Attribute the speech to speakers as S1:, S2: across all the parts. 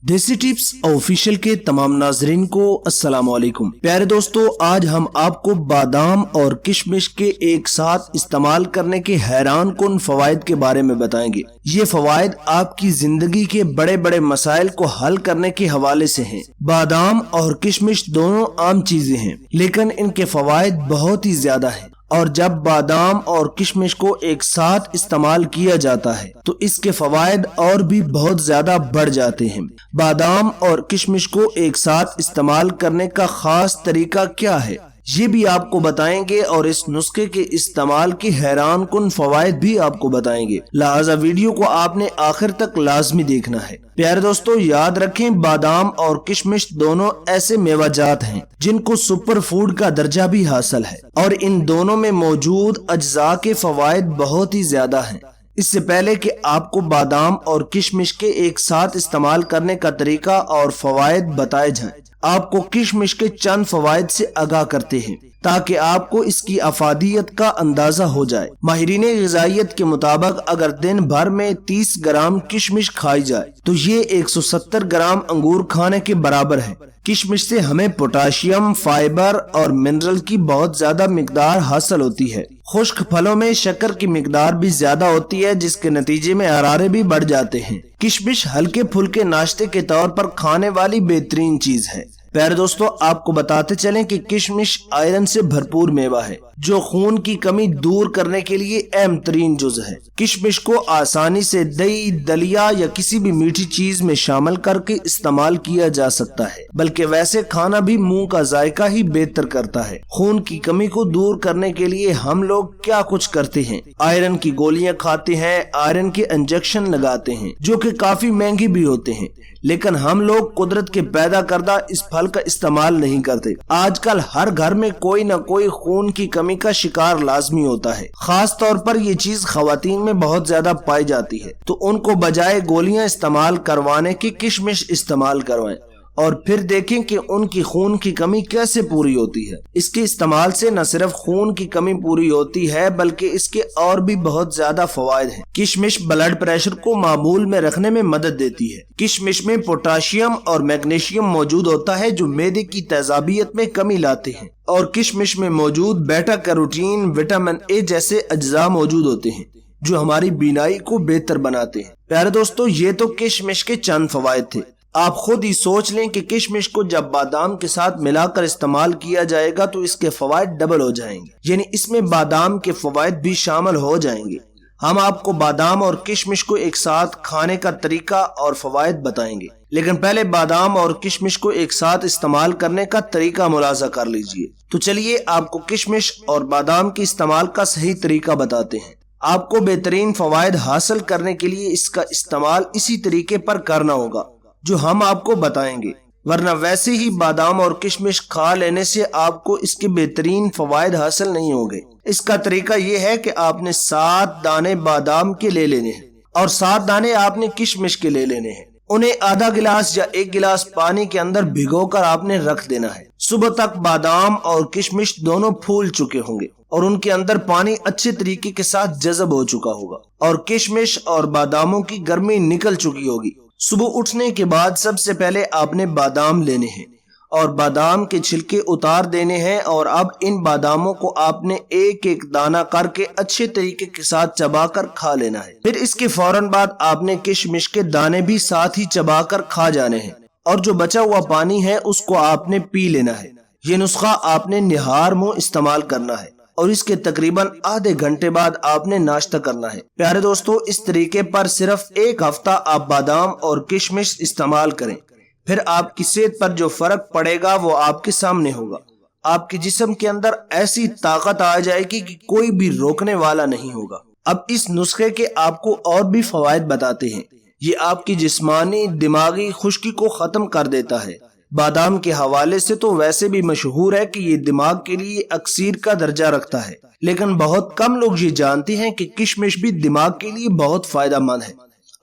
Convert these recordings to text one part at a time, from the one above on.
S1: دیسی tips official کے تمام ناظرین کو السلام علیکم۔ پیارے دوستو، آج ہم آپ کو بادام اور کشمش کے ایک ساتھ استعمال کرنے کے حیران کن فوائد کے بارے میں بتائیں گے۔ یہ فوائد آپ کی زندگی کے بڑے بڑے مسائل کو حل کرنے کے حوالے سے ہیں۔ بادام اور کشمش دونوں عام چیزیں ہیں، لیکن ان کے فوائد بہت ہی زیادہ ہیں، اور جب بادام اور کشمش کو ایک ساتھ استعمال کیا جاتا ہے تو اس کے فوائد اور بھی بہت زیادہ بڑھ جاتے ہیں۔ بادام اور کشمش کو ایک ساتھ استعمال کرنے کا خاص طریقہ کیا ہے، یہ بھی آپ کو بتائیں گے، اور اس نسخے کے استعمال کے حیران کن فوائد بھی آپ کو بتائیں گے، لہذا ویڈیو کو آپ نے آخر تک لازمی دیکھنا ہے۔ پیارے دوستو، یاد رکھیں بادام اور کشمش دونوں ایسے میوہ جات ہیں جن کو سپر فوڈ کا درجہ بھی حاصل ہے، اور ان دونوں میں موجود اجزاء کے فوائد بہت ہی زیادہ ہیں۔ اس سے پہلے کہ آپ کو بادام اور کشمش کے ایک ساتھ استعمال کرنے کا طریقہ اور فوائد بتائے جائیں، آپ کو کشمش کے چند فوائد سے آگاہ کرتے ہیں تاکہ آپ کو اس کی افادیت کا اندازہ ہو جائے۔ ماہرین غذائیت کے مطابق اگر دن بھر میں 30 گرام کشمش کھائی جائے تو یہ 170 گرام انگور کھانے کے برابر ہے۔ کشمش سے ہمیں پوٹاشیم، فائبر اور منرل کی بہت زیادہ مقدار حاصل ہوتی ہے۔ خشک پھلوں میں شکر کی مقدار بھی زیادہ ہوتی ہے، جس کے نتیجے میں حرارے بھی بڑھ جاتے ہیں۔ کشمش ہلکے پھلکے ناشتے کے طور پر کھانے والی بہترین چیز ہے۔ پیارے دوستو، آپ کو بتاتے چلیں کہ کشمش آئرن سے بھرپور میوہ ہے جو خون کی کمی دور کرنے کے لیے اہم ترین جز ہے۔ کشمش کو آسانی سے دہی، دلیا یا کسی بھی میٹھی چیز میں شامل کر کے استعمال کیا جا سکتا ہے، بلکہ ویسے کھانا بھی منہ کا ذائقہ ہی بہتر کرتا ہے۔ خون کی کمی کو دور کرنے کے لیے ہم لوگ کیا کچھ کرتے ہیں؟ آئرن کی گولیاں کھاتے ہیں، آئرن کے انجیکشن لگاتے ہیں جو کہ کافی مہنگی بھی ہوتے ہیں، لیکن ہم لوگ قدرت کے پیدا کردہ اس پھل کا استعمال نہیں کرتے۔ آج کل ہر گھر میں کوئی نہ کوئی خون کی کمی کا شکار لازمی ہوتا ہے، خاص طور پر یہ چیز خواتین میں بہت زیادہ پائی جاتی ہے، تو ان کو بجائے گولیاں استعمال کروانے کی کشمش استعمال کروائیں، اور پھر دیکھیں کہ ان کی خون کی کمی کیسے پوری ہوتی ہے۔ اس کے استعمال سے نہ صرف خون کی کمی پوری ہوتی ہے بلکہ اس کے اور بھی بہت زیادہ فوائد ہیں۔ کشمش بلڈ پریشر کو معمول میں رکھنے میں مدد دیتی ہے۔ کشمش میں پوٹاشیم اور میگنیشیم موجود ہوتا ہے جو معدے کی تیزابیت میں کمی لاتے ہیں، اور کشمش میں موجود بیٹا کیروٹین، وٹامن اے جیسے اجزاء موجود ہوتے ہیں جو ہماری بینائی کو بہتر بناتے ہیں۔ پیارے دوستو، یہ تو کشمش کے چند فوائد تھے۔ آپ خود ہی سوچ لیں کہ کشمش کو جب بادام کے ساتھ ملا کر استعمال کیا جائے گا تو اس کے فوائد ڈبل ہو جائیں گے، یعنی اس میں بادام کے فوائد بھی شامل ہو جائیں گے۔ ہم آپ کو بادام اور کشمش کو ایک ساتھ کھانے کا طریقہ اور فوائد بتائیں گے، لیکن پہلے بادام اور کشمش کو ایک ساتھ استعمال کرنے کا طریقہ ملاحظہ کر لیجئے۔ تو چلیے آپ کو کشمش اور بادام کے استعمال کا صحیح طریقہ بتاتے ہیں۔ آپ کو بہترین فوائد حاصل کرنے کے لیے اس کا استعمال اسی طریقے پر کرنا ہوگا جو ہم آپ کو بتائیں گے، ورنہ ویسے ہی بادام اور کشمش کھا لینے سے آپ کو اس کے بہترین فوائد حاصل نہیں ہوں گے۔ اس کا طریقہ یہ ہے کہ آپ نے 7 دانے بادام کے لے لینے ہیں اور 7 دانے آپ نے کشمش کے لے لینے ہیں۔ انہیں آدھا گلاس یا 1 گلاس پانی کے اندر بھگو کر آپ نے رکھ دینا ہے۔ صبح تک بادام اور کشمش دونوں پھول چکے ہوں گے اور ان کے اندر پانی اچھے طریقے کے ساتھ جذب ہو چکا ہوگا، اور کشمش اور باداموں کی گرمی نکل چکی ہوگی۔ صبح اٹھنے کے بعد سب سے پہلے آپ نے بادام لینے ہیں اور بادام کے چھلکے اتار دینے ہیں، اور اب ان باداموں کو آپ نے ایک ایک دانہ کر کے اچھے طریقے کے ساتھ چبا کر کھا لینا ہے۔ پھر اس کے فوراً بعد آپ نے کشمش کے دانے بھی ساتھ ہی چبا کر کھا جانے ہیں، اور جو بچا ہوا پانی ہے اس کو آپ نے پی لینا ہے۔ یہ نسخہ آپ نے نہار منہ استعمال کرنا ہے، اور اس کے تقریباً آدھے گھنٹے بعد آپ نے ناشتہ کرنا ہے۔ پیارے دوستو، اس طریقے پر صرف 1 ہفتہ آپ بادام اور کشمش استعمال کریں، پھر آپ کی صحت پر جو فرق پڑے گا وہ آپ کے سامنے ہوگا۔ آپ کے جسم کے اندر ایسی طاقت آ جائے گی کہ کوئی بھی روکنے والا نہیں ہوگا۔ اب اس نسخے کے آپ کو اور بھی فوائد بتاتے ہیں۔ یہ آپ کی جسمانی دماغی خشکی کو ختم کر دیتا ہے۔ بادام کے حوالے سے تو ویسے بھی مشہور ہے کہ یہ دماغ کے لیے اکسیر کا درجہ رکھتا ہے، لیکن بہت کم لوگ یہ جانتے ہیں کہ کشمش بھی دماغ کے لیے بہت فائدہ مند ہے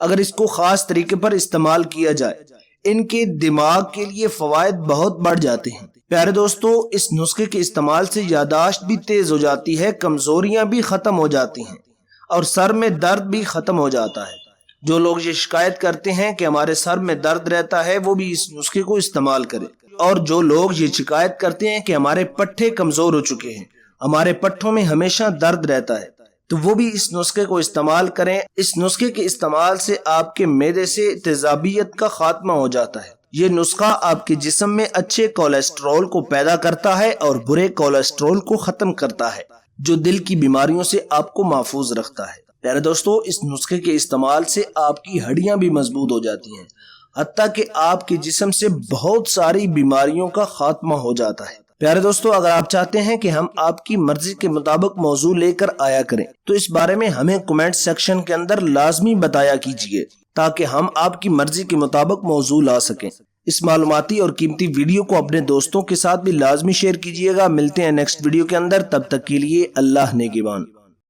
S1: اگر اس کو خاص طریقے پر استعمال کیا جائے۔ ان کے دماغ کے لیے فوائد بہت بڑھ جاتے ہیں۔ پیارے دوستو، اس نسخے کے استعمال سے یادداشت بھی تیز ہو جاتی ہے، کمزوریاں بھی ختم ہو جاتی ہیں، اور سر میں درد بھی ختم ہو جاتا ہے۔ جو لوگ یہ شکایت کرتے ہیں کہ ہمارے سر میں درد رہتا ہے وہ بھی اس نسخے کو استعمال کریں، اور جو لوگ یہ شکایت کرتے ہیں کہ ہمارے پٹھے کمزور ہو چکے ہیں، ہمارے پٹھوں میں ہمیشہ درد رہتا ہے، تو وہ بھی اس نسخے کو استعمال کریں۔ اس نسخے کے استعمال سے آپ کے معدے سے تیزابیت کا خاتمہ ہو جاتا ہے۔ یہ نسخہ آپ کے جسم میں اچھے کولیسٹرول کو پیدا کرتا ہے اور برے کولیسٹرول کو ختم کرتا ہے، جو دل کی بیماریوں سے آپ کو محفوظ رکھتا ہے۔ پیارے دوستو، اس نسخے کے استعمال سے آپ کی ہڈیاں بھی مضبوط ہو جاتی ہیں، حتیٰ کہ آپ کے جسم سے بہت ساری بیماریوں کا خاتمہ ہو جاتا ہے۔ پیارے دوستو، اگر آپ چاہتے ہیں کہ ہم آپ کی مرضی کے مطابق موضوع لے کر آیا کریں تو اس بارے میں ہمیں کمنٹ سیکشن کے اندر لازمی بتایا کیجیے، تاکہ ہم آپ کی مرضی کے مطابق موضوع لا سکیں۔ اس معلوماتی اور قیمتی ویڈیو کو اپنے دوستوں کے ساتھ بھی لازمی شیئر کیجیے گا۔ ملتے ہیں نیکسٹ ویڈیو کے اندر، تب تک کے لیے اللہ نگہبان۔